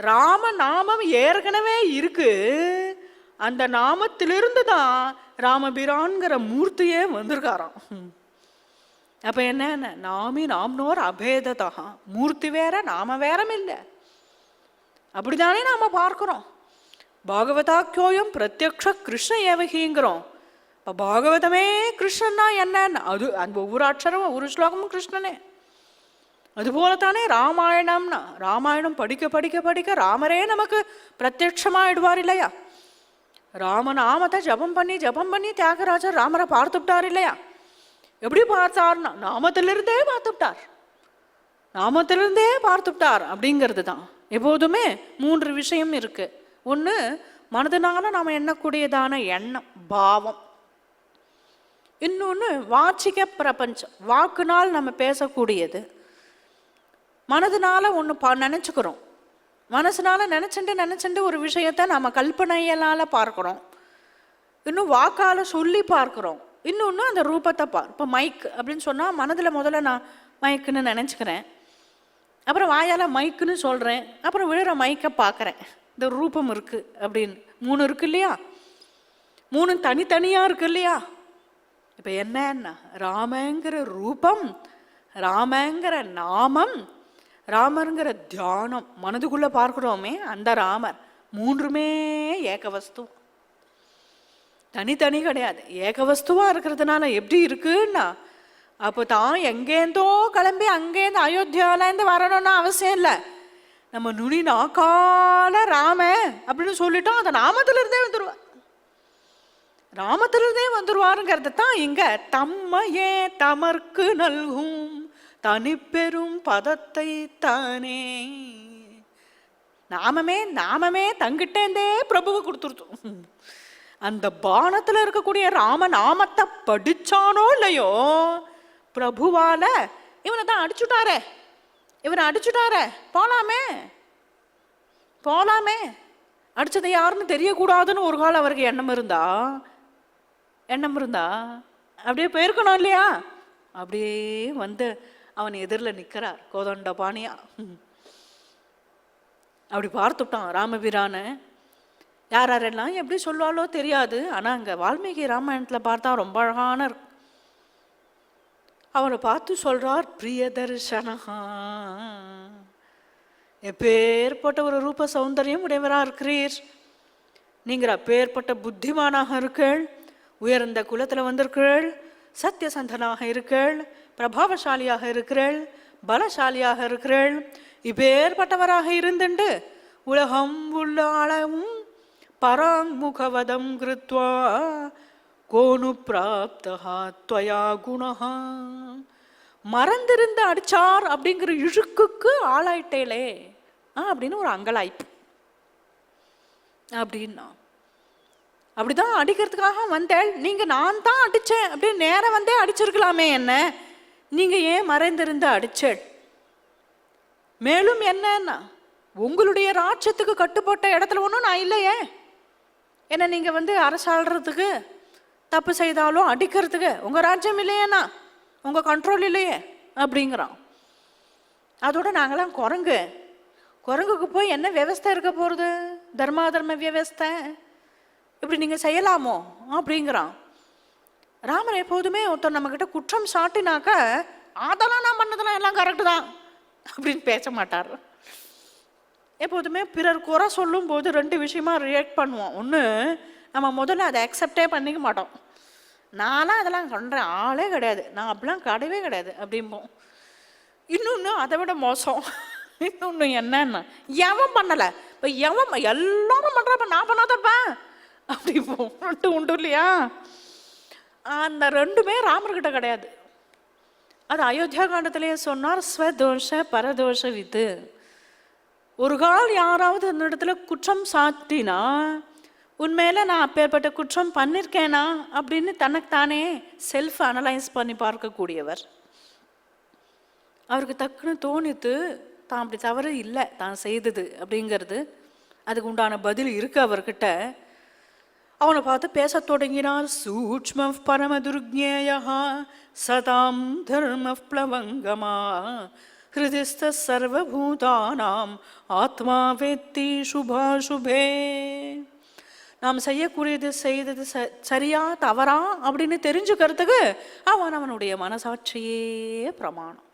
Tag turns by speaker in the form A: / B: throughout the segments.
A: ராம நாமம் ஏற்கனவே இருக்கு. அந்த நாமத்திலிருந்து தான் ராமபிரான்கிற மூர்த்தியே வந்திருக்காராம். அப்ப என்ன, நாமி நாம்னோர் அபேததா, மூர்த்தி வேற நாம வேறம் இல்லை. அப்படித்தானே நாம பார்க்கிறோம். பாகவதாக்கியோயம் பிரத்யக்ஷ கிருஷ்ண ஏவகிங்கிறோம். இப்போ பாகவதமே கிருஷ்ணன்னா என்னன்னு, அது அந்த ஒவ்வொரு அக்ஷரமும் ஒவ்வொரு ஸ்லோகமும் கிருஷ்ணனே. அதுபோலத்தானே ராமாயணம்னா, ராமாயணம் படிக்க படிக்க படிக்க ராமரே நமக்கு பிரத்யட்சமாயிடுவார் இல்லையா? ராமநாமத்தை ஜபம் பண்ணி தியாகராஜர் ராமரை பார்த்துவிட்டார் இல்லையா? எப்படி பார்த்தார்னா நாமத்திலிருந்தே பார்த்துவிட்டார் அப்படிங்கிறது தான். எப்போதுமே 3 விஷயம் இருக்கு. ஒன்று, மனதினால நாம் எண்ணக்கூடியதான எண்ணம், பாவம். இன்னொன்று வாச்சிக பிரபஞ்சம், வாக்குனால் நம்ம பேசக்கூடியது. மனதினால ஒன்று நினச்சிக்கிறோம், மனசுனால நினச்சிட்டு ஒரு விஷயத்தை நம்ம கல்பனையினால் பார்க்குறோம். இன்னும் வாக்கால் சொல்லி பார்க்குறோம். இன்னொன்று அந்த ரூபத்தை இப்போ மைக் அப்படின்னு சொன்னால் மனதில் முதல்ல நான் மைக்குன்னு நினச்சிக்கிறேன், அப்புறம் வாயால் மைக்குன்னு சொல்கிறேன், அப்புறம் விழுற மைக்கை பார்க்குறேன். இந்த ரூபம் இருக்குது அப்படின்னு 3 இருக்கு இல்லையா? 3 தனித்தனியாக இருக்கு இல்லையா? இப்போ என்னன்னா ராமங்கிற ரூபம், ராமங்கிற நாமம், ராமருங்கிற தியானம் மனதுக்குள்ளே பார்க்குறோமே அந்த ராமர், 3மே ஏகவஸ்து, தனித்தனி கிடையாது. ஏகவஸ்துவாக இருக்கிறதுனால எப்படி இருக்குன்னா, அப்போ தான் எங்கேருந்தோ கிளம்பி அங்கேருந்து அயோத்தியாவிலேருந்து வரணும்னு அவசியம் இல்லை. நம்ம நுனி நாக்கால ராம அப்படின்னு சொல்லிட்டோம், அந்த நாமத்திலிருந்தே வந்துடுவார். ராமத்திலிருந்தே வந்துடுவாருங்கிறது தான் இங்கே தம்மையே தமர்க்கு நல்கும் தனிப்பெரும் பதத்தை தானே. நாமமே தங்கிட்டேந்தே பிரபுவை கொடுத்துருத்தோம். அந்த பானத்தில் இருக்கக்கூடிய ராம நாமத்தை படிச்சானோ இல்லையோ, பிரபுவால இவனை தான் அடிச்சுட்டாரே, போலாமே அடிச்சது யாருன்னு தெரியக்கூடாதுன்னு ஒரு காலம் அவருக்கு எண்ணம் இருந்தா அப்படியே போயிருக்கணும் இல்லையா? அப்படியே வந்து அவன் எதிரில் நிற்கிறார் கோதண்ட பாணியா. அப்படி பார்த்துட்டான் ராமபிரான. யாரெல்லாம் எப்படி சொல்லுவாளோ தெரியாது, ஆனால் அங்கே வால்மீகி ராமாயணத்தில் பார்த்தா ரொம்ப அழகான இருக்கு. அவனை பார்த்து சொல்றார், பிரியதர்ஷனஹா, எப்பேற்பட்ட ஒரு ரூப சௌந்தரியம் உடையவராக இருக்கிறீர். நீங்கள் அப்பேற்பட்ட புத்திமானாக இருக்கீள், உயர்ந்த குலத்தில் வந்திருக்கிறீள், சத்தியசந்தனாக இருக்கீள், பிரபாவசாலியாக இருக்கிறீள், பலசாலியாக இருக்கிறீள். இப்பேற்பட்டவராக இருந்துண்டு உலகம் உள்ள அளவும் பராங்முகவதம் கிருத்வா கோனு பிராப்தஹா த்வயா குணஹா. மறந்திருந்து அடிச்சார் அப்படிங்கிற இழுக்குக்கு ஆளாயிட்டேலே அப்படின்னு ஒரு அங்கலாய்ப்பு. அப்படின்னா அப்படிதான் அடிக்கிறதுக்காக வந்தேள் நீங்க, நான் தான் அடிச்சேன் அப்படின்னு நேரம் வந்தே அடிச்சிருக்கலாமே என்ன, நீங்க ஏன் மறைந்திருந்து அடிச்சேள்? மேலும் என்னன்னா, உங்களுடைய ராஜ்யத்துக்கு கட்டுப்பட்ட இடத்துல ஒன்றும் நான் இல்லையே, என்ன நீங்க வந்து அரசாள்றதுக்கு, தப்பு செய்தாலும் அடிக்கிறதுக்கு உங்க ராஜ்யம் இல்லையேண்ணா, உங்க கண்ட்ரோல் இல்லையே அப்படிங்கிறான். அதோட நாங்களாம் குரங்குக்கு போய் என்ன வியவஸ்தை இருக்க போகிறது, தர்ம வியவஸ்தை இப்படி நீங்கள் செய்யலாமோ அப்படிங்கிறான். ராமர் எப்போதுமே ஒருத்தர் நம்மக்கிட்ட குற்றம் சாட்டினாக்க அதெல்லாம் நான் பண்ணதெல்லாம் எல்லாம் கரெக்டு தான் அப்படின்னு பேச மாட்டார். எப்போதுமே பிறர் குறை சொல்லும் போது 2 விஷயமா ரியாக்ட் பண்ணுவோம். ஒன்று, நம்ம முதல்ல அதை அக்செப்டே பண்ணிக்க மாட்டோம். நான்லாம் அதெல்லாம் பண்ணுறேன் ஆளே கிடையாது, நான் அப்படிலாம் கிடையவே கிடையாது அப்படிம்போம். இன்னொன்று அதை விட மோசம், இன்னொன்று என்னன்னா, எவன் பண்ணலை, இப்போ எவன் எல்லாரும் பண்ணுறப்ப நான் பண்ணாதப்பா அப்படிம்போம். 2 உண்டு இல்லையா? அந்த 2மே ராமர்கிட்ட கிடையாது. அது அயோத்தியா காண்டத்திலேயே சொன்னார், ஸ்வதோஷ பரதோஷ வித்து. ஒரு கால் யாராவது அந்த இடத்துல குற்றம் சாட்டினா, உண்மையில நான் அப்பேற்பட்ட குற்றம் பண்ணியிருக்கேனா அப்படின்னு தனக்குத்தானே செல்ஃப் அனலைஸ் பண்ணி பார்க்கக்கூடியவர். அவருக்கு டக்குன்னு தோணித்து தான் அப்படி தவறு இல்லை தான் செய்தது அப்படிங்கிறது, அதுக்கு உண்டான பதில் இருக்கு அவர்கிட்ட. அவனை பார்த்து பேச தொடங்கினார். சூக்ஷ்ம பரம துர்ஜ்ஞேயா சதாம் தர்ம ப்ளவங்கமா ஹிருதிஸ்த சர்வபூதானாம் ஆத்மா வேத்தி சுபாசுபே. நாம் செய்யக்கூடியது செய்தது சரியா தவறா அப்படின்னு தெரிஞ்சுக்கிறதுக்கு அவனுடைய மனசாட்சியே பிரமாணம்.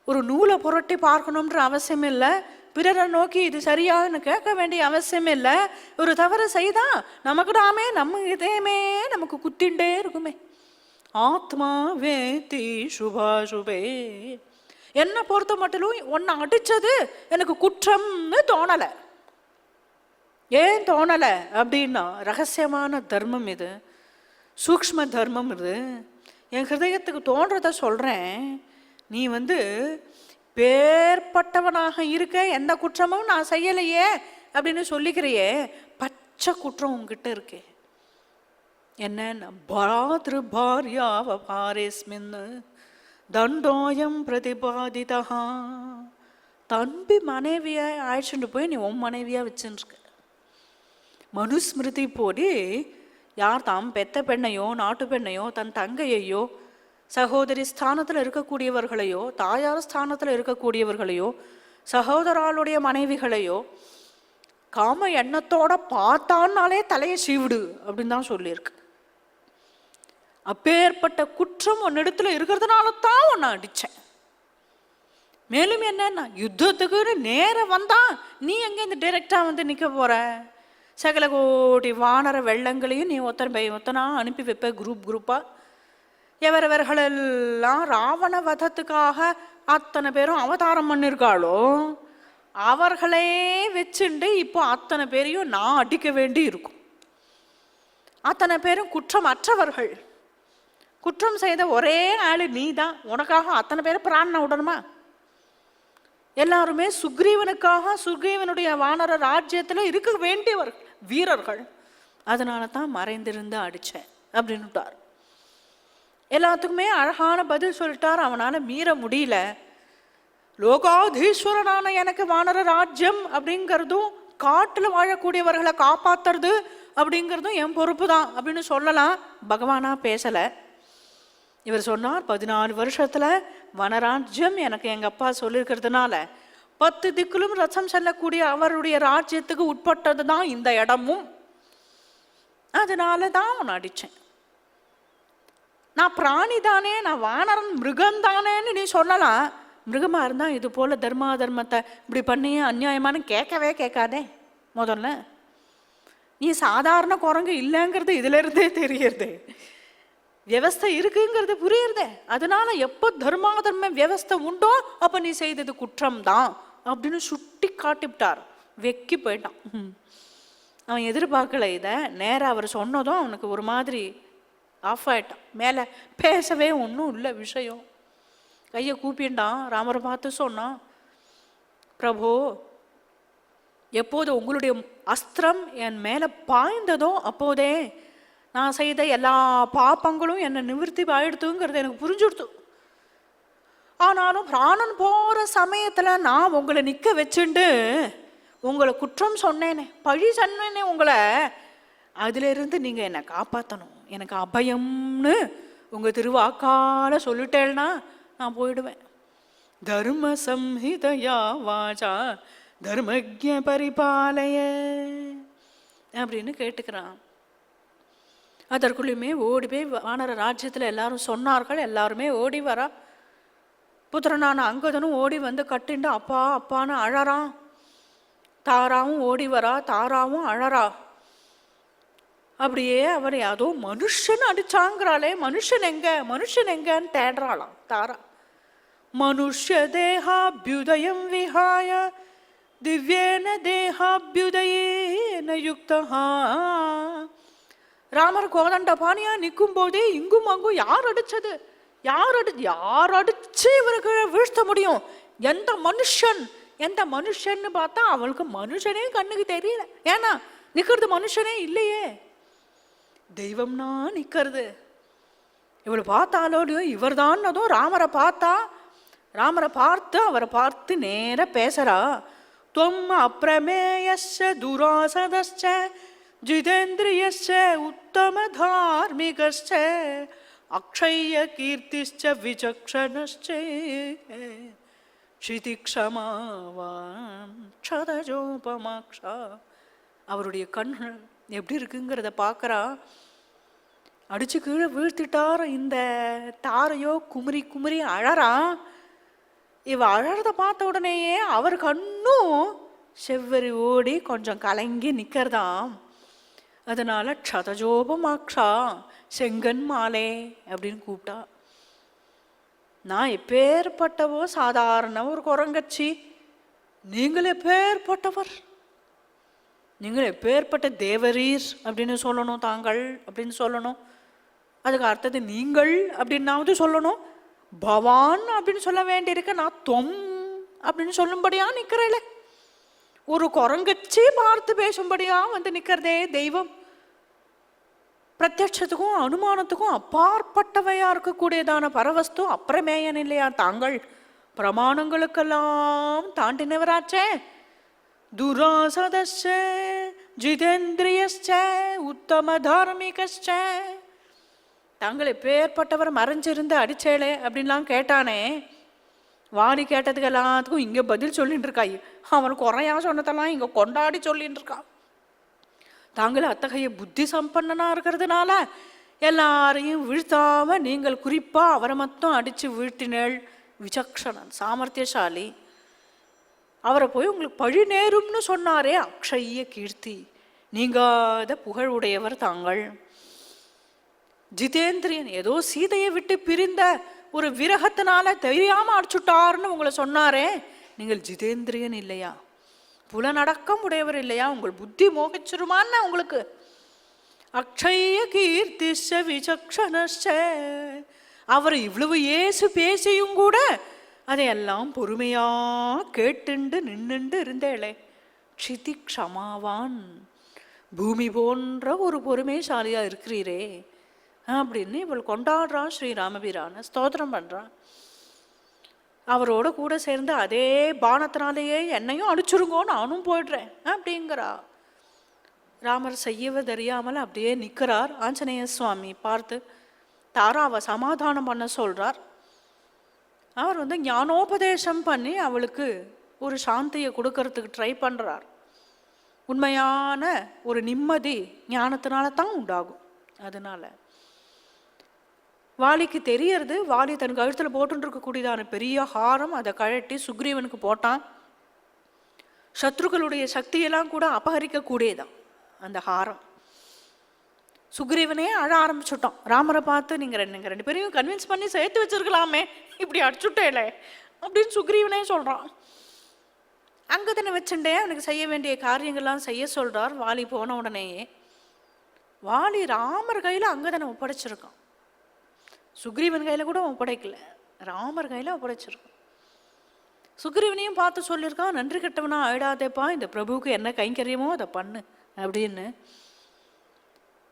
A: ஒரு நூலை புரட்டி பார்க்கணுன்ற அவசியம் இல்லை. பிறரை நோக்கி இது சரியான்னு கேட்க வேண்டிய அவசியம் இல்லை. ஒரு தவறு செய்தா நமக்கு நாமே நம்ம இதயமே நமக்கு குத்திண்டே இருக்குமே. ஆத்மா வேத்தி சுபாசுபே. என்னை பொறுத்த மட்டும் உன்னை அடிச்சது எனக்கு குற்றம்னு தோணலை. ஏன் தோணலை அப்படின்னா ரகசியமான தர்மம் இது, சூக்ஷ்ம தர்மம் இது. என் ஹிருதயத்துக்கு தோன்றதை சொல்கிறேன். நீ பேர்பட்டவனாக இருக்க, எந்த குற்றமும் நான் செய்யலையே அப்படின்னு சொல்லிக்கிறையே, பச்சை குற்றம் உங்ககிட்ட இருக்கே. என்ன பாத்ரு பாரியாவ பாரேஸ்மின் தண்டோயம் பிரதிபாதிதா. தம்பி மனைவியை அழைச்சிட்டு போய் நீ உன் மனைவியா வச்சுருக்க. மனுஸ்மிருதி போடி யார் தாம் பெத்த பெண்ணையோ நாட்டு பெண்ணையோ தன் தங்கையையோ சகோதரி ஸ்தானத்தில் இருக்கக்கூடியவர்களையோ தாயார் ஸ்தானத்தில் இருக்கக்கூடியவர்களையோ சகோதராளுடைய மனைவிகளையோ காம எண்ணத்தோட பார்த்தான்னாலே தலையை சீவிடு அப்படின்னு தான் சொல்லியிருக்கு. அப்பேற்பட்ட குற்றம் உன்னிடத்துல இருக்கிறதுனால தான் உன்னை அடித்தேன். மேலும் என்னன்னா யுத்தத்துக்கு நேரம் வந்தா நீ எங்கே இந்த டைரக்டாக நிற்க போற? சகல கோடி வானர வெள்ளங்களையும் நீ ஒத்தனா அனுப்பி வைப்ப குரூப்பாக. எவரவர்களெல்லாம் ராவண வதத்துக்காக அத்தனை பேரும் அவதாரம் பண்ணியிருக்காளோ அவர்களே வச்சுண்டு இப்போ அத்தனை பேரையும் நான் அடிக்க வேண்டி இருக்கும். அத்தனை பேரும் குற்றம் அற்றவர்கள். குற்றம் செய்த ஒரே ஆள் நீ தான். உனக்காக அத்தனை பேரை பிராணனை விடணுமா? எல்லாருமே சுக்ரீவனுக்காக சுக்ரீவனுடைய வானர ராஜ்யத்தில் இருக்க வேண்டியவர்கள், வீரர்கள். அதனால தான் மறைந்திருந்து அடித்தேன் அப்படின்னுட்டார். எல்லாத்துக்குமே அழகான பதில் சொல்லிட்டார். அவனால் மீற முடியல. லோகாதீஸ்வரனான எனக்கு வானர ராஜ்யம் அப்படிங்கிறதும் காட்டில் வாழக்கூடியவர்களை காப்பாற்றுறது அப்படிங்கிறதும் என் பொறுப்பு தான் அப்படின்னு சொல்லலாம். பகவானா பேசலை. இவர் சொன்னார் 14 வருஷத்தில் வனராஜ்யம் எனக்கு எங்கள் அப்பா சொல்லியிருக்கிறதுனால 10 திக்கிலும் ரசம் செல்லக்கூடிய அவருடைய ராஜ்யத்துக்கு உட்பட்டது தான் இந்த இடமும். அதனால தான் அவனை அடித்தேன். நான் பிராணி தானே, நான் வானரன் மிருகம் தானேன்னு நீ சொல்லலாம். மிருகமாக இருந்தால் இது போல் தர்மத்தை இப்படி பண்ணியே அநியாயமானு கேட்கவே கேட்காதே. முதல்ல நீ சாதாரண குரங்கு இல்லைங்கிறது இதிலிருந்தே தெரியுறது. வியவஸ்தை இருக்குங்கிறது புரியுறதே. அதனால எப்போ தர்ம வியவஸ்தை உண்டோ அப்போ நீ செய்தது குற்றம் தான் அப்படின்னு சுட்டி காட்டிவிட்டார். வெக்கி போயிட்டான். அவன் எதிர்பார்க்கல இதை. நேராக அவர் சொன்னதும் அவனுக்கு ஒரு மாதிரி ஆஃப் ஆயிட்டான். மேலே பேசவே ஒன்றும் இல்லை விஷயம். கையை கூப்பிண்டான். ராமரை பார்த்து சொன்னான், பிரபு எப்போது உங்களுடைய அஸ்திரம் என் மேலே பாய்ந்ததோ அப்போதே நான் செய்த எல்லா பாப்பங்களும் என்னை நிவர்த்தி ஆயிடுத்துங்கிறது எனக்கு புரிஞ்சுடுத்து. ஆனாலும் பிராணன் போகிற சமயத்தில் நான் உங்களை நிற்க வச்சுண்டு உங்களை குற்றம் சொன்னேனே, பழி சொன்னேனே உங்களை, அதிலிருந்து நீங்கள் என்னை காப்பாற்றணும், எனக்கு அபயம்னு உங்கள் திருவாக்கால சொல்லிட்டேன்னா நான் போயிடுவேன். தர்ம சம்ஹிதயா வாசா தர்மஜ்ஞ பரிபாலய அப்படின்னு கேட்டுக்கிறான். அதற்குள்ளேயுமே ஓடி போய் வானர ராஜ்யத்தில் எல்லாரும் சொன்னார்கள். எல்லாருமே ஓடி வரா. புத்திரனான அங்கதனும் ஓடி வந்து கட்டிண்டு அப்பா அப்பான்னு அழறான். தாராவும் ஓடி வரா. தாராவும் அழறா. அப்படியே அவனை அதோ மனுஷன் அடிச்சாங்கிறாளே, மனுஷன் எங்கன்னு தேடுறாளாம் தாரா. மனுஷ தேகாபியுதயம் விஹாய திவ்யேன தேகாபியுதயேன யுக்தஹா. ராமர் கோதண்ட பாணியா நிற்கும் போதே இங்கும் அங்கும் யார் அடிச்சு இவருக்கு வீழ்த்த முடியும்? எந்த மனுஷன்னு பார்த்தா அவளுக்கு மனுஷனே கண்ணுக்கு தெரியல. ஏன்னா நிக்கிறது மனுஷனே இல்லையே, தெய்வம்னா நிக்கிறது. இவளை பார்த்தாலோடையும் இவர் தான்னதும் ராமரை பார்த்து அவரை பார்த்து நேர பேசுறா. தொம் அப்ரமேயஸ்ச துராசதஸ்ச ஜிதேந்திரியஸ்ச உத்தம தார்மிகஸ்ச அக்ஷய கீர்த்திஸ்ச விசக்ஷணஸ்ச க்ஷிதிக்ஷமாவான் க்ஷதஜோபமாக்ஷா. அவருடைய கண்கள் எப்படி இருக்குங்கிறத பார்க்குறா. அடிச்சு கீழே வீழ்த்திட்டார இந்த தாரையோ குமரி குமரி அழறா. இவ அழறத பார்த்த உடனேயே அவர் கண்ணும் செவ்வரி ஓடி கொஞ்சம் கலங்கி நிற்கிறதாம். அதனால க்ஷதஜோபமாக்ஷா, செங்கன் மாலே அப்படின்னு கூப்பிட்டா. நான் எப்பேற்பட்டவோ சாதாரண ஒரு குரங்கச்சி, நீங்கள் எப்பேற்பட்டவர், நீங்கள் எப்பேற்பட்ட தேவரீர் அப்படின்னு சொல்லணும், தாங்கள் அப்படின்னு சொல்லணும். அதுக்கு அடுத்தது நீங்கள் அப்படின்னாவது சொல்லணும். பவான் அப்படின்னு சொல்ல வேண்டியிருக்க, நான் தொம் அப்படின்னு சொல்லும்படியா நிற்கிறேன். ஒரு குரங்கச்சி பார்த்து பேசும்படியா வந்து நிற்கிறதே தெய்வம். பிரத்யட்சத்துக்கும் அனுமானத்துக்கும் அப்பாற்பட்டவையா இருக்கக்கூடியதான பரவஸ்து அப்பிரமேயன் இல்லையா தாங்கள்? பிரமாணங்களுக்கெல்லாம் தாண்டினவராச்சே. துராசதஸ்ச ஜிதேந்திரியஸ்ச உத்தம தார்மிகஸ்ச. தாங்கள் எப்பேற்பட்டவர் மறைஞ்சிருந்து அடிச்சேளே அப்படின்லாம் கேட்டானே. வாணி கேட்டதுக்கு எல்லாத்துக்கும் இங்கே பதில் சொல்லிட்டு இருக்காய். அவனுக்கு குறையா சொன்னதெல்லாம் இங்கே கொண்டாடி சொல்லிட்டு இருக்கான். தாங்கள் அத்தகைய புத்தி சம்பன்னனா இருக்கிறதுனால எல்லாரையும் வீழ்த்தாம நீங்கள் குறிப்பா அவரை மட்டும் அடிச்சு வீழ்த்தினேள். விசக்ஷணன், சாமர்த்தியசாலி. அவரை போய் உங்களுக்கு பழி நேரும்னு சொன்னாரே, அக்ஷய கீர்த்தி, நீங்காத புகழ் உடையவர் தாங்கள். ஜிதேந்திரியன், ஏதோ சீதையை விட்டு பிரிந்த ஒரு விரகத்தினால தெரியாம அடிச்சுட்டாருன்னு உங்களை சொன்னாரே, நீங்கள் ஜிதேந்திரியன் இல்லையா? புலனடக்கம் உடையவர் இல்லையா? உங்கள் புத்தி மோகிச்சிருமான்னு உங்களுக்கு. அக்ஷய கீர்த்திஷ விசக்ஷணஷ. அவர் இவ்வளவு ஏசு பேசியும் கூட அதையெல்லாம் பொறுமையா கேட்டுண்டு நின்னுண்டு இருந்தேளே. க்ஷிதி க்ஷமாவான், பூமி போன்ற ஒரு பொறுமைசாலியா இருக்கிறீரே அப்படின்னு இவள் கொண்டாடுறான். ஸ்ரீராமபிரான ஸ்தோத்திரம் பண்றான். அவரோட கூட சேர்ந்து அதே பானத்தினாலேயே என்னையும் அடிச்சுருங்கோ, நானும் போயிடுறேன் அப்படிங்கிறா. ராமர் செய்யவதறியாமல் அப்படியே நிற்கிறார். ஆஞ்சநேய சுவாமி பார்த்து தாராவை சமாதானம் பண்ண சொல்றார். அவர் வந்து ஞானோபதேசம் பண்ணி அவளுக்கு ஒரு சாந்தியை கொடுக்கறதுக்கு ட்ரை பண்றார். உண்மையான ஒரு நிம்மதி ஞானத்தினால தான் உண்டாகும். அதனால வாலிக்கு தெரியறது. வாலி தன் கழுத்தில் போட்டு இருக்கக்கூடியதான பெரிய ஹாரம், அதை கழட்டி சுக்ரீவனுக்கு போட்டான். சத்ருக்களுடைய சக்தியெல்லாம் கூட அபகரிக்கக்கூடியதான் அந்த ஹாரம். சுக்ரீவனே அழ ஆரம்பிச்சுட்டான். ராமரை பார்த்து நீங்கள் ரெண்டு பேரையும் கன்வின்ஸ் பண்ணி சேர்த்து வச்சிருக்கலாமே, இப்படி அடிச்சுட்டேல அப்படின்னு சுக்ரீவனே சொல்கிறான். அங்கதனை வச்சுட்டே அவனுக்கு செய்ய வேண்டிய காரியங்கள்லாம் செய்ய சொல்கிறார். வாலி போன உடனேயே வாலி ராமர் கையில் அங்கதனை ஒப்படைச்சிருக்கான். சுக்ரீவன் கையில் கூட ஒப்படைக்கல, ராமர் கையில் ஒப்படைச்சிருக்கான். சுக்ரீவனையும் பார்த்து சொல்லியிருக்கான், நன்றி கெட்டவனா ஆயிடாதேப்பா, இந்த பிரபுவுக்கு என்ன கைங்கரியமோ அதை பண்ணு அப்படின்னு.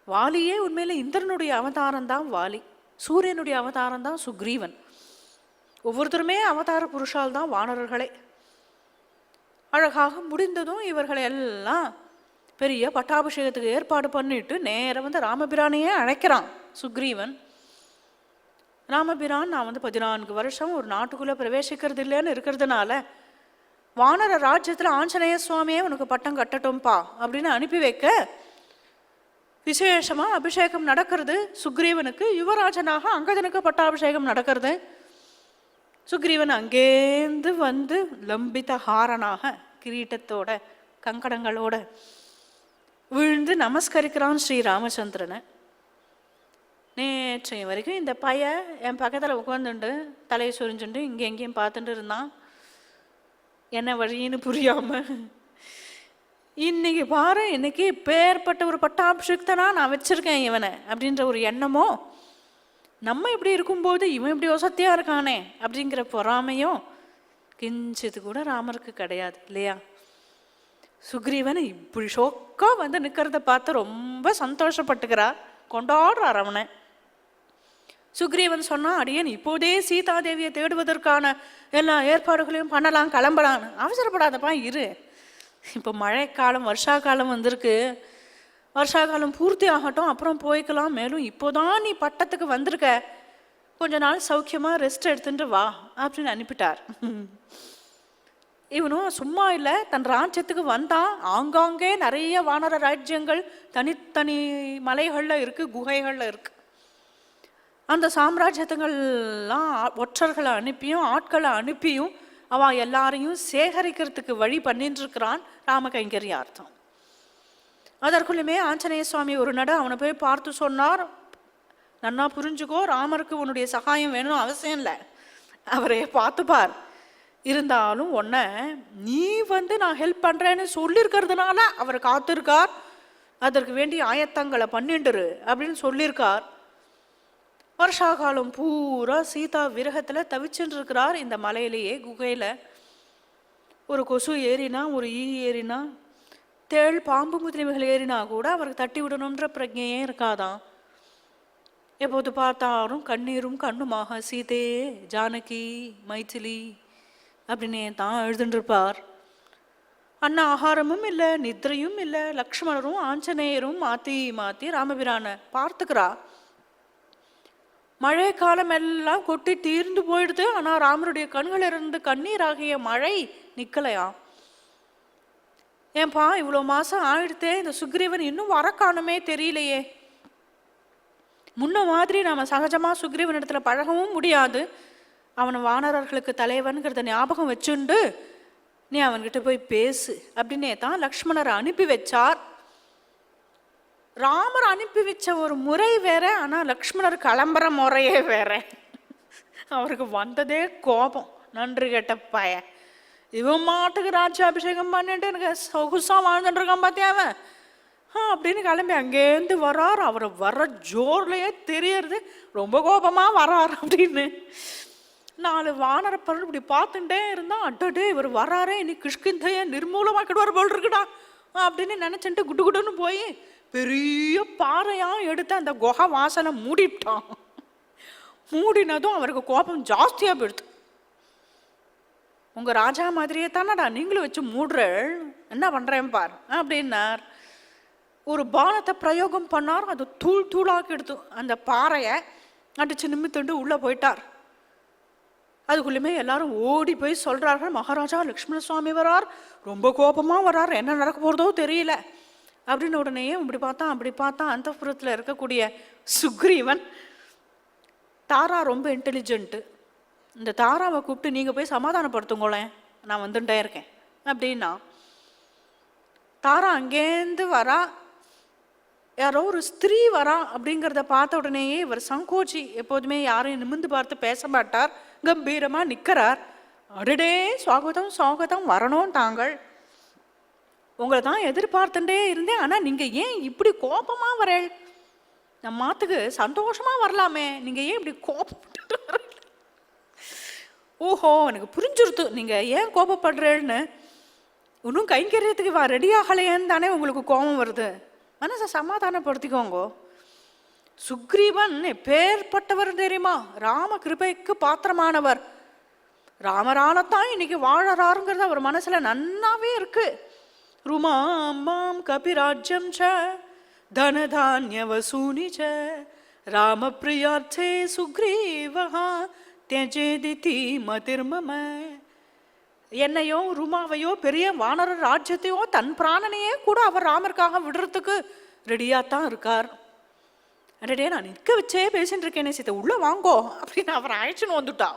A: வாலியே உண்மையில இந்திரனுடைய அவதாரம் தான் வாலி, சூரியனுடைய அவதாரம் தான் சுக்ரீவன். ஒவ்வொருத்தருமே அவதார புருஷால் தான் வானரர்களே. அழகாக முடிந்ததும் இவர்களை எல்லாம் பெரிய பட்டாபிஷேகத்துக்கு ஏற்பாடு பண்ணிட்டு நேரம் வந்து ராமபிரானையே அழைக்கிறான் சுக்ரீவன். ராமபிரான், நான் வந்து 14 வருஷம் ஒரு நாட்டுக்குள்ளே பிரவேசிக்கிறது இல்லைன்னு இருக்கிறதுனால வானர ராஜ்யத்தில் ஆஞ்சநேய சுவாமியே உனக்கு பட்டம் கட்டட்டும்பா அப்படின்னு அனுப்பி வைக்க விசேஷமாக அபிஷேகம் நடக்கிறது. சுக்ரீவனுக்கு யுவராஜனாக அங்கதனுக்கு பட்டாபிஷேகம் நடக்கிறது. சுக்ரீவன் அங்கேந்து வந்து லம்பித ஹாரனாக கிரீட்டத்தோட கங்கடங்களோட விழுந்து நமஸ்கரிக்கிறான் ஸ்ரீராமச்சந்திரனை. நேற்றைய வரைக்கும் இந்த பையன் என் பக்கத்தில் உட்காந்துண்டு தலையை சொரிஞ்சுண்டு இங்கே எங்கேயும் பார்த்துட்டு இருந்தான், என்ன வழின்னு புரியாமல். இன்னைக்கு பாரு, இன்னைக்கு பேர்பட்ட ஒரு பட்டாபிஷேகத்தனா நான் வச்சிருக்கேன் இவனை அப்படின்ற ஒரு எண்ணமோ, நம்ம இப்படி இருக்கும்போது இவன் இப்படி வசத்தியாக இருக்கானே அப்படிங்கிற பொறாமையும் கிஞ்சிது கூட ராமருக்கு கிடையாது இல்லையா? சுக்ரீவன் இப்படி ஷோக்கா வந்து நிற்கிறத பார்த்து ரொம்ப சந்தோஷப்பட்டுக்கிறா, கொண்டாடுறார் அவனை. சுக்ரீவன் சொன்னான், அடியேன் இப்போதே சீதாதேவியை தேடுவதற்கான எல்லா ஏற்பாடுகளையும் பண்ணலாம், கிளம்பலான்னு. அவசரப்படாதப்பா, இரு. இப்போ மழைக்காலம் வருஷா காலம் வந்திருக்கு, வருஷா காலம் பூர்த்தி ஆகட்டும், அப்புறம் போய்க்கலாம். மேலும் இப்போதான் நீ பட்டத்துக்கு வந்திருக்க, கொஞ்ச நாள் சௌக்கியமாக ரெஸ்ட் எடுத்துட்டு வா அப்படின்னு அனுப்பிட்டார். இவனும் சும்மா இல்லை, தன் ராஜ்யத்துக்கு வந்தான். ஆங்காங்கே நிறைய வானர ராஜ்யங்கள் தனித்தனி மலைகளில் இருக்குது, குகைகளில் இருக்குது. அந்த சாம்ராஜ்யத்துங்கள்லாம் ஒற்றர்களை அனுப்பியும் ஆட்களை அனுப்பியும் அவன் எல்லாரையும் சேகரிக்கிறதுக்கு வழி பண்ணிட்டு இருக்கிறான் ராமகைங்கரியார்த்தம். அதற்குள்ளுமே ஆஞ்சநேய சுவாமி ஒரு நட அவனை போய் பார்த்து சொன்னார், நன்னா புரிஞ்சுக்கோ, ராமருக்கு உன்னுடைய சகாயம் வேணும் அவசியம் இல்லை, அவரே பார்த்துப்பார். இருந்தாலும் உன்னை நீ நான் ஹெல்ப் பண்ணுறேன்னு சொல்லியிருக்கிறதுனால அவர் காத்திருக்கார், அதற்கு வேண்டிய ஆயத்தங்களை பண்ணிண்டுரு அப்படின்னு சொல்லியிருக்கார். வருஷா காலம் பூரா சீதா விரகத்தில் தவிச்சுட்டு இருக்கிறார் இந்த மலையிலேயே, குகையில். ஒரு கொசு ஏறினா, ஒரு ஈ ஏறினா, தேள் பாம்பு முதலியவைகள் ஏறினா கூட அவருக்கு தட்டி விடணுன்ற பிரஜையே இருக்காதான். எப்போது பார்த்தாலும் கண்ணீரும் கண்ணுமாக சீதே ஜானகி மைथिली அப்படின்னே தான் எழுதுன்றிருப்பார். அண்ணா ஆகாரமும் இல்லை, நித்ரையும் இல்லை. லக்ஷ்மணரும் ஆஞ்சநேயரும் மாற்றி மாற்றி ராமபிரானை பார்த்துக்கிறா. மழை காலம் எல்லாம் கொட்டி தீர்ந்து போயிடுது. ஆனால் ராமருடைய கண்களிலிருந்து கண்ணீராகிய மழை நிற்கலையாம். ஏன்பா இவ்வளோ மாதம் ஆயிடுத்தே, இந்த சுக்ரீவன் இன்னும் வர காணுமே தெரியலையே. முன்ன மாதிரி நாம் சகஜமாக சுக்ரீவன் இடத்துல பழகவும் முடியாது. அவனை வானரர்களுக்கு தலைவன்கிறத ஞாபகம் வச்சுண்டு நீ அவன்கிட்ட போய் பேசு அப்படின்னே தான் லக்ஷ்மணரை அனுப்பி வச்சார். ராமர் அனுப்பி வச்ச ஒரு முறை வேற, ஆனால் லக்ஷ்மணர் கிளம்புற முறையே வேற. அவருக்கு வந்ததே கோபம், நன்றி கேட்ட பய. இவன் மாட்டுக்கு ராஜ்யாபிஷேகம் பண்ணிட்டு எனக்கு சொகுசா வாழ்ந்துட்டு இருக்கான் பார்த்தியாவன் அப்படின்னு கிளம்பி அங்கேருந்து வரார். அவரை வர ஜோர்லையே தெரியறது ரொம்ப கோபமாக வரார் அப்படின்னு. 4 வானரப்பறன் இப்படி பார்த்துட்டே இருந்தா, அட்டே இவர் வராரே, இனி கிஷ்கிந்தைய நிர்மூலமாக்கிடுவார் போல் இருக்குடா அப்படின்னு நினச்சிட்டு குட்டு குட்டுன்னு போய் பெரிய பாறையாக எடுத்து அந்த குகை வாசலை மூடிட்டான். மூடினதும் அவருக்கு கோபம் ஜாஸ்தியாக போயிடுது. உங்கள் ராஜா மாதிரியே தானடா நீங்களும் வச்சு மூடுறேள், என்ன பண்ணுறேன் பார் அப்படின்னார். ஒரு பானத்தை பிரயோகம் பண்ணார், அது தூள் தூளாக்கி எடுத்து அந்த பாறையை அடிச்சு நிமித்துண்டு உள்ளே போயிட்டார். அதுக்குள்ளேயுமே எல்லாரும் ஓடி போய் சொல்கிறார்கள், மகாராஜா லக்ஷ்மண சுவாமி வரார், ரொம்ப கோபமாக வரார், என்ன நடக்க போகிறதோ தெரியல அப்படின்னு. உடனே இப்படி பார்த்தான் அப்படி பார்த்தான். அந்தப்புறத்தில் இருக்கக்கூடிய சுக்ரீவன், தாரா ரொம்ப இன்டெலிஜென்ட்டு, இந்த தாராவை கூப்பிட்டு நீங்கள் போய் சமாதானப்படுத்துங்களேன், நான் வந்துட்டே இருக்கேன் அப்படின்னா. தாரா அங்கேருந்து வரா, யாரோ ஒரு ஸ்திரீ வரா அப்படிங்கிறத பார்த்த உடனேயே இவர் சங்கோச்சி, எப்போதுமே யாரையும் நிமிர்ந்து பார்த்து பேச மாட்டார், கம்பீரமாக நிற்கிறார். அடடே சுவாகதம் சுவாகதம், வரணும் தாங்கள், உங்களை தான் எதிர்பார்த்துட்டே இருந்தேன், ஆனால் நீங்கள் ஏன் இப்படி கோபமாக வரேள்? நம்ம மாத்துக்கு சந்தோஷமாக வரலாமே, நீங்கள் ஏன் இப்படி கோபப்பட்டு வர? ஓஹோ எனக்கு புரிஞ்சுருத்து நீங்கள் ஏன் கோபப்படுறேன்னு. இன்னும் கைங்கரியத்துக்கு ரெடி ஆகலையேன்னு தானே உங்களுக்கு கோபம் வருது. மனசை சமாதானப்படுத்திக்கோங்க. சுக்ரீவன் எப்பேற்பட்டவர் தெரியுமா? ராம கிருபைக்கு பாத்திரமானவர். ராமரானத்தான் இன்னைக்கு வாழறாருங்கிறது அவர் மனசுல நன்னாவே இருக்கு. ருமாம் கபிராஜ்யம் ச தனதான்ய வசூனி ச ராம பிரியார்த்தே சுக்ரீவஹா தியஜேதிதி மதிர்மம. என்னையோ ருமாவையோ பெரிய வானர ராஜ்யத்தையோ தன் பிராணனையே கூட அவர் ராமருக்காக விடுறதுக்கு ரெடியாத்தான் இருக்கார். அடடே நான் நிற்க வச்சே பேசிட்டு இருக்கேனே, சீத்தை உள்ளே வாங்கோ அப்படின்னு அவர் அழைச்சுன்னு வந்துட்டா.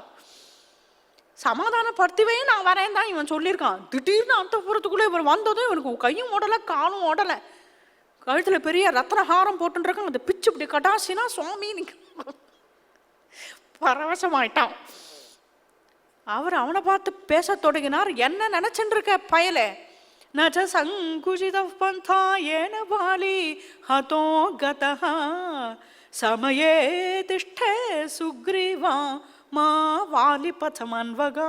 A: சமாதானப்படுத்தவே நான் வரேன் தான் இவன் சொல்லியிருக்கான். திடீர்னு அந்தப்புறத்துக்குள்ளே இவர் வந்ததும் இவனுக்கு கையும் ஓடலை காலும் ஓடலை, கழுத்தில் பெரிய ரத்னஹாரம் போட்டுருக்கான். அந்த பிச்சு இப்படி கட்டாசினா சுவாமி பரவசமாயிட்டான். அவர் அவனை பார்த்து பேச தொடங்கினார். என்ன நினைச்சுட்டு இருக்க பயலே? நச்ச சங்குஜித பந்தா ஏன வாலி ஹதோ கதஹ சமயே திஷ்டே சுக்ரீவா மா வாலி பச்சமன்வகா.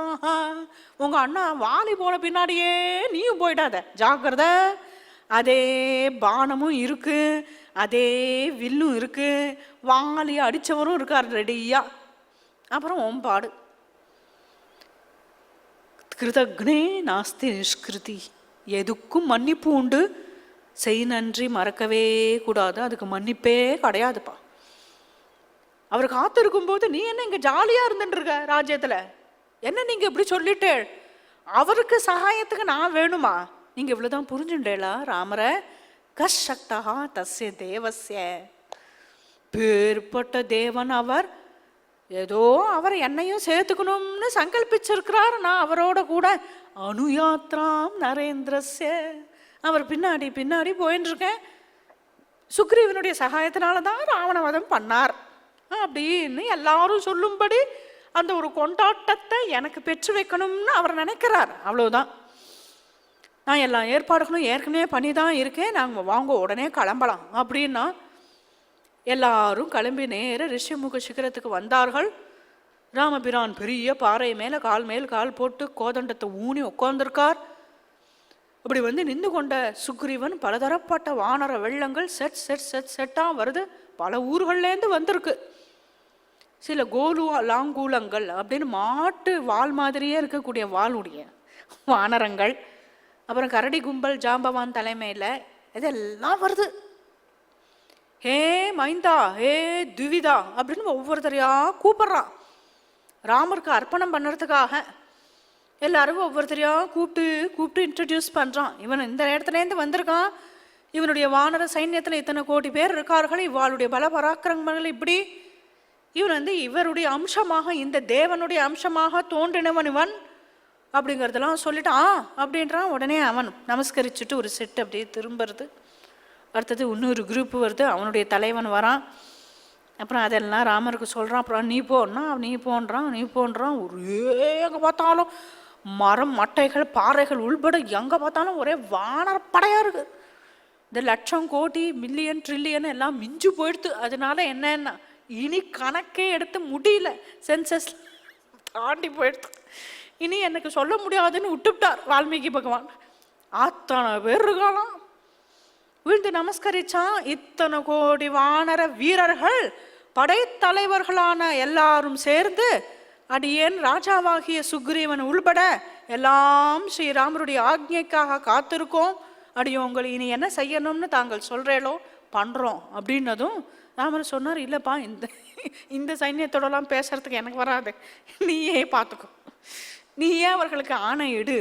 A: உங்க அண்ணா வாலி போன பின்னாடியே நீயும் போயிடாத, ஜாக்கிரத. அதே பானமும் இருக்கு, அதே வில்லும் இருக்கு, வாலி அடிச்சவரும் இருக்கார் ரெடியா. அப்புறம் ஓம்பாடு கிருதக்னே நாஸ்தி நிஷ்கிருதி. எதுக்கும் மன்னிப்பு உண்டு, செய் நன்றி மறக்கவே கூடாது, அதுக்கு மன்னிப்பே கிடையாதுப்பா. அவர் காத்திருக்கும் போது நீ என்ன இங்கே ஜாலியாக இருந்துட்டு இருக்க ராஜ்யத்தில்? என்ன நீங்கள் இப்படி சொல்லிட்டே? அவருக்கு சகாயத்துக்கு நான் வேணுமா? நீங்க இவ்வளவுதான் புரிஞ்சுண்டேளா ராமரை? கஷக்தா தஸ்ய தேவஸ்ய, பேர்பட்ட தேவன் அவர். ஏதோ அவர் என்னையும் சேர்த்துக்கணும்னு சங்கல்பிச்சிருக்கிறார். நான் அவரோட கூட அனுயாத்ராம் நரேந்திரஸ்ய, அவர் பின்னாடி பின்னாடி போயின்னு இருக்கேன். சுக்ரீவனுடைய சகாயத்தினால தான் ராவணவதம் பண்ணார் அப்படின்னு எல்லாரும் சொல்லும்படி அந்த ஒரு கொண்டாட்டத்தை எனக்கு பெற்று வைக்கணும்னு அவர் நினைக்கிறார். அவ்வளவுதான். நான் எல்லா ஏற்பாடுகளும் ஏற்கனவே பண்ணி தான் இருக்கேன், நாங்கள் வாங்க உடனே கிளம்பலாம் அப்படின்னா எல்லாரும் கிளம்பி நேர ரிஷிமுக சிகரத்துக்கு வந்தார்கள். ராமபிரான் பெரிய பாறை மேலே கால் மேல் கால் போட்டு கோதண்டத்தை ஊனி உட்கார்ந்துருக்கார். அப்படி வந்து நின்று கொண்ட சுக்ரீவன் பலதரப்பட்ட வானர வெள்ளங்கள் செட் செட் செட் செட்டாக வருது. பல ஊர்கள்லேருந்து வந்திருக்கு. சில கோலு லாங்கூலங்கள் அப்படின்னு மாட்டு வால் மாதிரியே இருக்கக்கூடிய வாளுடைய வானரங்கள், அப்புறம் கரடி கும்பல் ஜாம்பவான் தலைமையில் இதெல்லாம் வருது. ஹே மைந்தா, ஹே துவிதா அப்படின்னு ஒவ்வொருத்தரையா கூப்பிட்றான். ராமருக்கு அர்ப்பணம் பண்ணுறதுக்காக எல்லாருக்கும் ஒவ்வொருத்தரையா கூப்பிட்டு இன்ட்ரடியூஸ் பண்ணுறான். இவன் இந்த இடத்துலேருந்து வந்திருக்கான், இவனுடைய வானர சைன்யத்தில் இத்தனை கோடி பேர் இருக்கார்கள், இவாளுடைய பல பராக்கிரமங்கள் இப்படி, இவன் வந்து இவருடைய அம்சமாக, இந்த தேவனுடைய அம்சமாக தோன்றினவன் இவன் அப்படிங்கிறதெல்லாம் சொல்லிட்டான் அப்படின்றான். உடனே அவன் நமஸ்கரிச்சுட்டு ஒரு செட் அப்படியே திரும்புறது. அடுத்தது இன்னொரு குரூப்பு வருது, அவனுடைய தலைவன் வரான். அப்புறம் அதெல்லாம் ராமருக்கு சொல்கிறான். அப்புறம் நீ போன்னா நீ போன்றான். ஒரே எங்கே பார்த்தாலும் மரம் மட்டைகள் பாறைகள் உள்பட எங்கே பார்த்தாலும் ஒரே வானரப்படையாக இருக்குது. இந்த லட்சம் கோடி மில்லியன் ட்ரில்லியன் எல்லாம் மிஞ்சு போயிடுது. அதனால என்னன்னா இனி கணக்கே எடுத்து முடியல, சென்சஸ் தாண்டி போயிடுது. இனி எனக்கு சொல்ல முடியாதுன்னு விட்டுவிட்டார் வால்மீகி பகவான். அத்தனை பேர் இருக்கலாம். விழுந்து நமஸ்கரிச்சான். இத்தனை கோடி வானர வீரர்கள் படைத்தலைவர்களான எல்லாரும் சேர்ந்து அடியேன் ராஜாவாகிய சுக்ரீவன் உள்பட எல்லாம் ஸ்ரீராமருடைய ஆக்ஞைக்காக காத்திருக்கோம். அடியோங்கள் இனி என்ன செய்யணும்னு தாங்கள் சொல்கிறேளோ பண்ணுறோம் அப்படின்னதும் ராமர் சொன்னார், இல்லைப்பா இந்த சைன்யத்தோடலாம் பேசுறதுக்கு எனக்கு வராது, நீயே பார்த்துக்கோ, நீயே அவர்களுக்கு ஆணை இடு.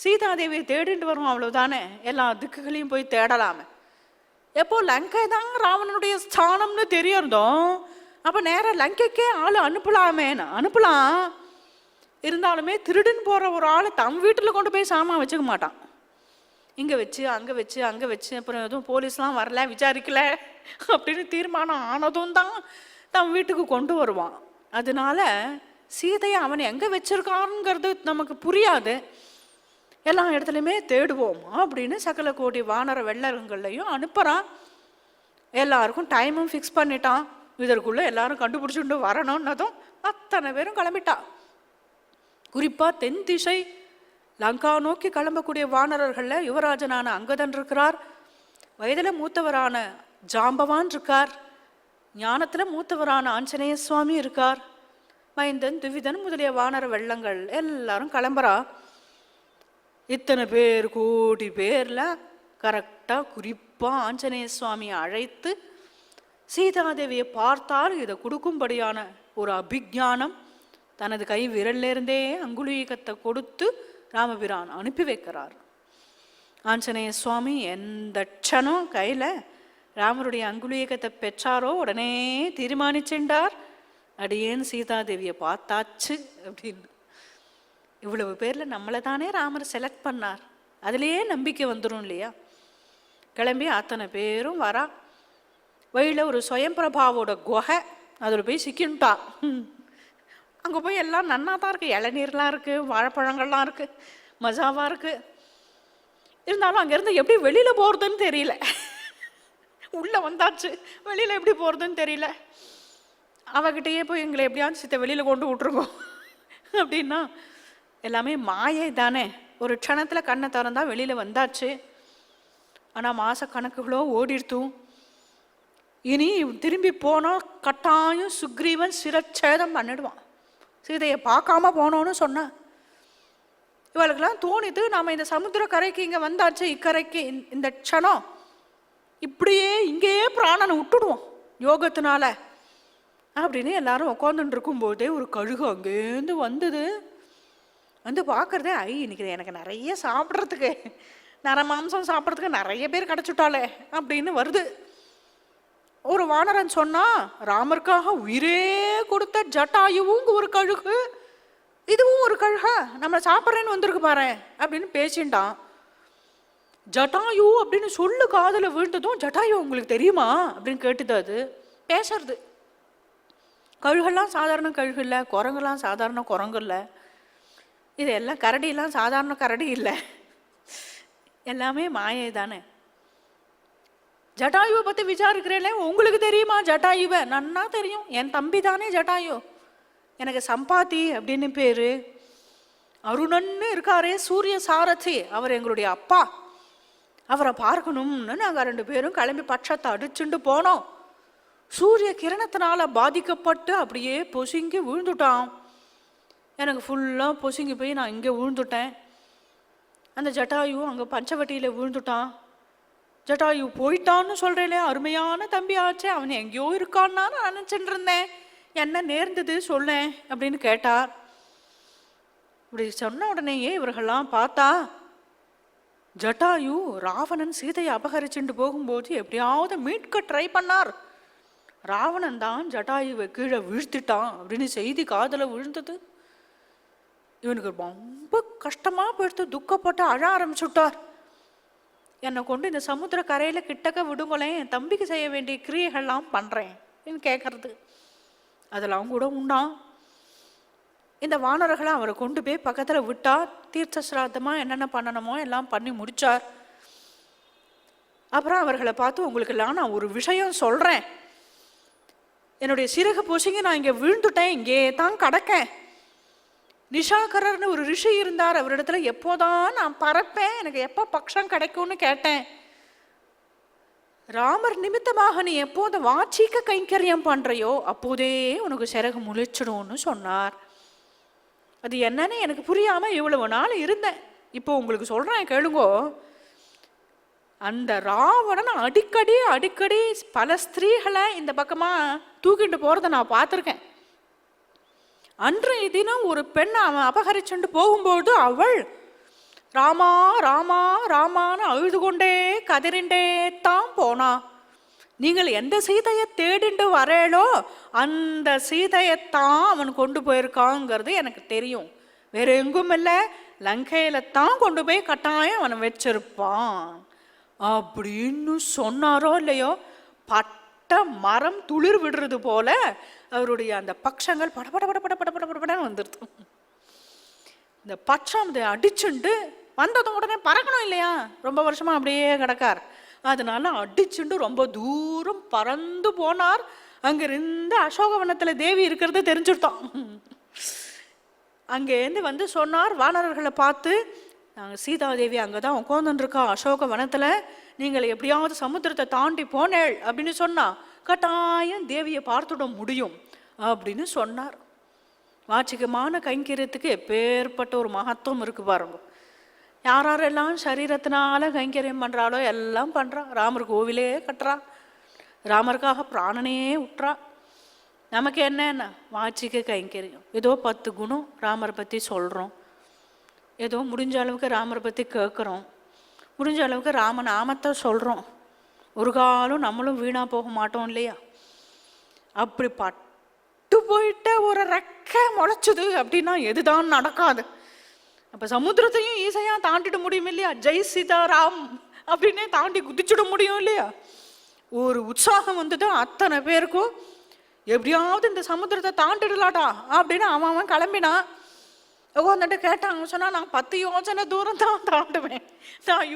A: சீதாதேவியை தேடிட்டு வரும் அவ்வளவுதானே, எல்லா திக்குகளையும் போய் தேடலாமே. எப்போ லங்கை தான் ராவணனுடைய ஸ்தானம்னு தெரியிருந்தோம், அப்போ நேராக லங்கைக்கே ஆள் அனுப்பலாமேன்னு அனுப்பலாம். இருந்தாலுமே திருடுன்னு போகிற ஒரு ஆள் தம் வீட்டில் கொண்டு போய் சாமான் வச்சுக்க மாட்டான். இங்கே வச்சு அங்கே வச்சு அப்புறம் எதுவும் போலீஸ்லாம் வரல விசாரிக்கல அப்படின்னு தீர்மானம் ஆனதும் தான் தம் வீட்டுக்கு கொண்டு வருவான். அதனால சீதையை அவன் எங்கே வச்சிருக்காருங்கிறது நமக்கு புரியாது. எல்லா இடத்துலையுமே தேடுவோம் அப்படின்னு சகல கோடி வானர வெள்ளங்கள்லையும் அனுப்புகிறான். எல்லாருக்கும் டைமும் ஃபிக்ஸ் பண்ணிட்டான். இதற்குள்ளே எல்லாரும் கண்டுபிடிச்சுட்டு வரணும்னதும் அத்தனை பேரும் கிளம்பிட்டான். குறிப்பாக தென் திசை லங்கா நோக்கி கிளம்பக்கூடிய வானரர்களில் யுவராஜனான அங்கதன் இருக்கிறார், வயதில் மூத்தவரான ஜாம்பவான் இருக்கார், ஞானத்தில் மூத்தவரான ஆஞ்சநேய சுவாமி இருக்கார், மைந்தன் துவிதன் முதலிய வானர வெள்ளங்கள் எல்லாரும் கிளம்புறா. இத்தனை பேர் கோடி பேரில் கரெக்டாக குறிப்பாக ஆஞ்சநேய சுவாமியை அழைத்து சீதாதேவியை பார்த்தால் இதை கொடுக்கும்படியான ஒரு அபிஜானம் தனது கை விரல்லேருந்தே அங்குலீகத்தை கொடுத்து ராமபிரான் அனுப்பி வைக்கிறார். ஆஞ்சநேய சுவாமி எந்த க்ஷணம் கையில் ராமருடைய அங்குலீகத்தை பெற்றாரோ உடனே தீர்மானிச்சுண்டார், அடியேன்னு சீதாதேவியை பார்த்தாச்சு அப்படின்னு. இவ்வளவு பேரில் நம்மளை தானே ராமர் செலக்ட் பண்ணார், அதுலேயே நம்பிக்கை வந்துடும் இல்லையா. கிளம்பி அத்தனை பேரும் வரா. வழியில் ஒரு சுயம்பிரபாவோட குகை, அதில் போய் சிக்கின்ட்டா. அங்கே போய் எல்லாம் நன்னா தான் இருக்குது, இளநீர்லாம் இருக்குது, வாழைப்பழங்கள்லாம் இருக்குது, மஜாவாக இருக்குது. இருந்தாலும் அங்கேருந்து எப்படி வெளியில் போகிறதுன்னு தெரியல. உள்ளே வந்தாச்சு, வெளியில் எப்படி போகிறதுன்னு தெரியல. அவகிட்டையே போய் எங்களை எப்படியாச்சும் சித்த வெளியில் கொண்டு விட்ருக்கோம் அப்படின்னா எல்லாமே மாயை தானே. ஒரு க்ஷணத்தில் கண்ணை திறந்தா வெளியில் வந்தாச்சு. ஆனால் மாத கணக்குகளோ ஓடிடுத்தும். இனி திரும்பி போனால் கட்டாயம் சுக்ரீவன் சிரச்சேதம் பண்ணிடுவான். சீதையை பார்க்காம போனோன்னு சொன்னான். இவளுக்கெல்லாம் தோணிது, நாம் இந்த சமுத்திர கரைக்கு இங்கே வந்தாச்சு, இக்கரைக்கு இந்த க்ஷணம் இப்படியே இங்கேயே பிராணனை விட்டுடுவோம் யோகத்தினால அப்படின்னு எல்லாரும் உட்காந்துட்டு இருக்கும்போதே ஒரு கழுகு அங்கேருந்து வந்தது. வந்து பார்க்குறதே, இன்னைக்கு எனக்கு நிறைய சாப்பிட்றதுக்கு, மாம்சம் சாப்பிட்றதுக்கு நிறைய பேர் கிடச்சுட்டாலே அப்படின்னு வருது. ஒரு வானரன் சொன்னா, ராமருக்காக உயிரே கொடுத்த ஜட்டாயுவும் ஒரு கழுகு, இதுவும் ஒரு கழுக, நம்ம சாப்பிட்றேன்னு வந்திருக்கு பாரு அப்படின்னு பேசிட்டான். ஜட்டாயு அப்படின்னு சொல்லு காதில் விழுந்ததும், ஜட்டாயு உங்களுக்கு தெரியுமா அப்படின்னு கேட்டுது. அது பேசுறது. கழுகெல்லாம் சாதாரண கழுகு இல்லை, குரங்கெல்லாம் சாதாரண குரங்கு இல்லை, இது எல்லாம் கரடியெல்லாம் சாதாரண கரடி இல்லை, எல்லாமே மாயை தானே. ஜட்டாயுவை பற்றி விசாரிக்கிறேன்ல, உங்களுக்கு தெரியுமா ஜட்டாயுவை? நன்னா தெரியும், என் தம்பி தானே ஜட்டாயு, எனக்கு சம்பாத்தி அப்படின்னு பேரு. அருணன்னு இருக்காரே சூரிய சாரதி, அவர் எங்களுடைய அப்பா, அவரை பார்க்கணும்னு நாங்கள் 2 பேரும் கிளம்பி பட்சத்தை அடிச்சுட்டு போனோம். சூரிய கிரணத்தினால பாதிக்கப்பட்டு அப்படியே பொசுங்கி விழுந்துட்டான். எனக்கு ஃபுல்லாக பொசுங்கி போய் நான் இங்கே விழுந்துட்டேன். அந்த ஜட்டாயு அங்கே பஞ்சவட்டியில் விழுந்துட்டான். ஜட்டாயு போயிட்டான்னு சொல்கிறேனே, அருமையான தம்பி ஆச்சே, அவன் எங்கேயோ இருக்கான்னா நான் நினச்சிட்டு இருந்தேன், என்ன நேர்ந்தது சொல்லேன் அப்படின்னு கேட்டார். இப்படி சொன்ன உடனேயே இவர்கள்லாம் பார்த்தா, ஜட்டாயு ராவணன் சீதையை அபகரிச்சுட்டு போகும்போது எப்படியாவது மீட்க ட்ரை பண்ணார், ராவணன் தான் ஜட்டாயுவை கீழே வீழ்த்திட்டான் அப்படின்னு செய்தி காதில் விழுந்தது. இவனுக்கு ரொம்ப கஷ்டமாக போயிடுத்து, துக்கப்பட்டு அழ ஆரம்பிச்சுட்டார். என்னை கொண்டு இந்த சமுத்திர கரையில் கிட்டக்க விடுங்களேன், என் தம்பிக்கு செய்ய வேண்டிய கிரியைகள்லாம் பண்ணுறேன் அப்படின்னு கேட்கறது. அதெல்லாம் கூட உண்டான். இந்த வானர்களை அவரை கொண்டு போய் பக்கத்தில் விட்டா, தீர்த்த சிராத்தமாக என்னென்ன பண்ணணுமோ எல்லாம் பண்ணி முடித்தார். அப்புறம் அவர்களை பார்த்து, உங்களுக்கெல்லாம் நான் ஒரு விஷயம் சொல்கிறேன், என்னுடைய சிறகு பூசிங்க நான் இங்கே விழுந்துட்டேன், இங்கே தான் கிடக்கேன். நிஷாகரர்னு ஒரு ரிஷி இருந்தார், அவரிடத்துல எப்போதான் நான் பறப்பேன், எனக்கு எப்போ பக்ஷம் கிடைக்கும்னு கேட்டேன். ராமர் நிமித்தமாக நீ எப்போது வாச்சிக்க கைங்கரியம் பண்ணுறையோ அப்போதே உனக்கு சிறகு முழிச்சிடும்னு சொன்னார். அது என்னன்னு எனக்கு புரியாமல் இவ்வளவு நாள் இருந்தேன். இப்போ உங்களுக்கு சொல்கிறேன் கேளுங்கோ. அந்த ராவணன் அடிக்கடி அடிக்கடி பல ஸ்திரீகளை இந்த பக்கமாக தூக்கிட்டு போகிறத நான் பார்த்துருக்கேன். அன்றைய தினம் ஒரு பெண்ணை அவன் அபகரிச்சுட்டு போகும்போது அவள் ராமா ராமா ராமான்னு அழுது கொண்டே கதறிண்டே தான் போனா. நீங்கள் எந்த சீதையை தேடிண்டு வரேளோ அந்த சீதையைத்தான் அவன் கொண்டு போயிருக்காங்கிறது எனக்கு தெரியும், வேற எங்கும் இல்லை, லங்கையில தான் கொண்டு போய் கட்டாயம் அவனை வச்சிருப்பான் அப்படின்னு சொன்னாரோ இல்லையோ, பட்ட மரம் துளிர் விடுறது போல அவருடைய அந்த பட்சங்கள் படபட படபட படபட படபடன்னு வந்துடுது. இந்த பட்சம் அதை அடிச்சுண்டு வந்ததும் உடனே பறக்கணும் இல்லையா, ரொம்ப வருஷமா அப்படியே கிடக்கார், அதனால அடிச்சுண்டு ரொம்ப தூரம் பறந்து போனார். அங்கிருந்து அசோகவனத்தில் தேவி இருக்கிறது தெரிஞ்சுட்டோம். அங்கேருந்து வந்து சொன்னார் வானரர்களை பார்த்து, நாங்கள் சீதாதேவி அங்கே தான் உட்காந்துருக்கா அசோகவனத்தில், நீங்கள் எப்படியாவது சமுத்திரத்தை தாண்டி போனேள் அப்படின்னு சொன்னா கட்டாயம் தேவியை பார்த்துட முடியும் அப்படின்னு சொன்னார். வாச்சிகமான கைங்கரியத்துக்கு எப்பேற்பட்ட ஒரு மகத்துவம் இருக்கு பாருங்க. யாரெல்லாம் சரீரத்தினால கைங்கரியம் பண்ணுறாளோ எல்லாம் பண்ணுறா. ராமர் கோவிலே கட்டுறா, ராமருக்காக பிராணனே விட்டுறா. நமக்கு என்னென்ன வாச்சிக்க கைங்கரியம், ஏதோ 10 குணம் ராமரை பற்றி சொல்கிறோம், ஏதோ முடிஞ்ச அளவுக்கு ராமரை பற்றி கேட்குறோம், முடிஞ்ச அளவுக்கு ராம நாமத்தை சொல்கிறோம். ஒரு காலம் நம்மளும் வீணாக போக மாட்டோம் இல்லையா. அப்படி பட்டு போயிட்ட ஒரு ரெக்கை முளைச்சுது அப்படின்னா எதுதான் நடக்காது. அப்போ சமுத்திரத்தையும் ஈஸியாக தாண்டிட முடியும் இல்லையா, ஜெய் சீதாராம் அப்படின்னே தாண்டி குதிச்சுட முடியும் இல்லையா. ஒரு உற்சாகம் வந்துட்டு அத்தனை பேருக்கும் எப்படியாவது இந்த சமுத்திரத்தை தாண்டிடலாட்டா அப்படின்னு அவன் கிளம்பினான். உட்காந்துட்டு கேட்டாங்க, சொன்னா நான் 10 யோஜனை தூரம் தான் தாண்டுவேன், நான்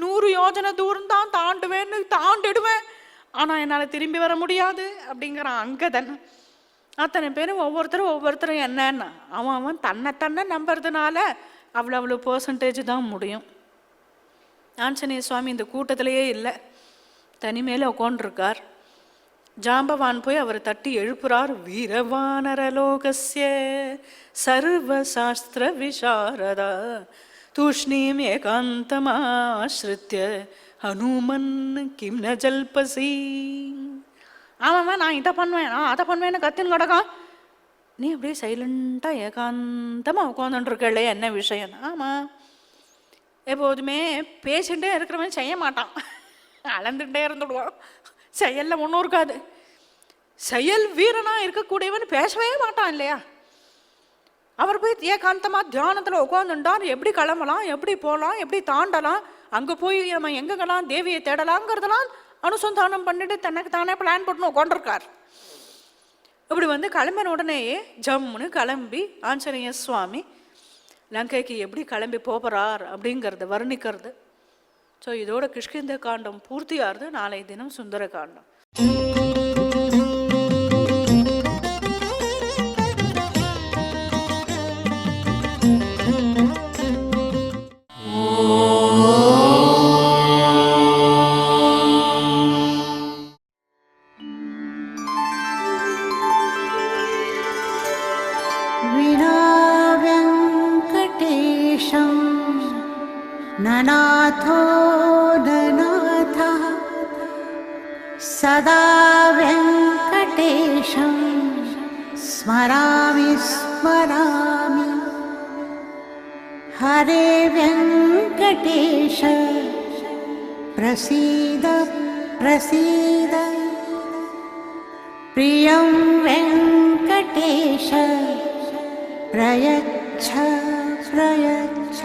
A: 100 யோஜனை தூரம் தான் தாண்டுவேன்னு தாண்டிடுவேன், ஆனால் என்னால் திரும்பி வர முடியாது அப்படிங்கிறான் அங்கதன். அத்தனை பேரும் ஒவ்வொருத்தரும் என்னன்னா அவன் தன்னை நம்புறதுனால அவ்வளோ பர்சன்டேஜ் தான் முடியும். ஆஞ்சநேய சுவாமி இந்த கூட்டத்திலேயே இல்லை, தனிமேல உட்காண்டிருக்கார். ஜாம்பவான் போய் அவரை தட்டி எழுப்புறார். வீரவானரலோகஸ்ய சர்வசாஸ்திர விசாரதா தூஷ்ணீம் ஏகாந்தமாஸ்ரித்ய ஹனுமன் கிம் ந ஜல்பசி. ஆமாம்மா நான் இதை பண்ணுவேன் நான் அதை பண்ணுவேன்னு கத்தின்னு கிடக்கான். நீ அப்படியே சைலண்ட்டாக ஏகாந்தமாக உட்காந்துட்டுருக்கே, என்ன விஷயம்? ஆமாம், எப்போதுமே பேசிகிட்டே இருக்கிறவன் செய்ய மாட்டான், அளந்துகிட்டே இருந்துடுவான், செயலில் ஒன்றும் இருக்காது. செயல் வீரனாக இருக்கக்கூடியவன் பேசவே மாட்டான் இல்லையா? அவர் போய் ஏகாந்தமாக தியானத்தில் உட்காந்துட்டார். எப்படி கிளம்பலாம், எப்படி போகலாம், எப்படி தாண்டலாம், அங்கே போய் நம்ம எங்கெங்கெல்லாம் தேவியை தேடலாங்கிறதெல்லாம் அனுசந்தானம் பண்ணிட்டு தனக்கு தானே பிளான் பண்ணி உட்காந்துருக்கார். இப்படி வந்து கிளம்பின உடனேயே ஜம்முன்னு கிளம்பி ஆஞ்சநேய சுவாமி லங்கைக்கு எப்படி கிளம்பி போகிறார் அப்படிங்கிறத வர்ணிக்கிறது. ஸோ இதோட கிஷ்கிந்த காண்டம் பூர்த்தியாகிறது. நாளைய தினம் சுந்தர காண்டம்.
B: ननाथो ननाथः सदा वेङ्कटेशं स्मरामि स्मरामि। हरे वेङ्कटेश प्रसीद प्रसीद। प्रियं वेङ्कटेश प्रयच्छ प्रयच्छ।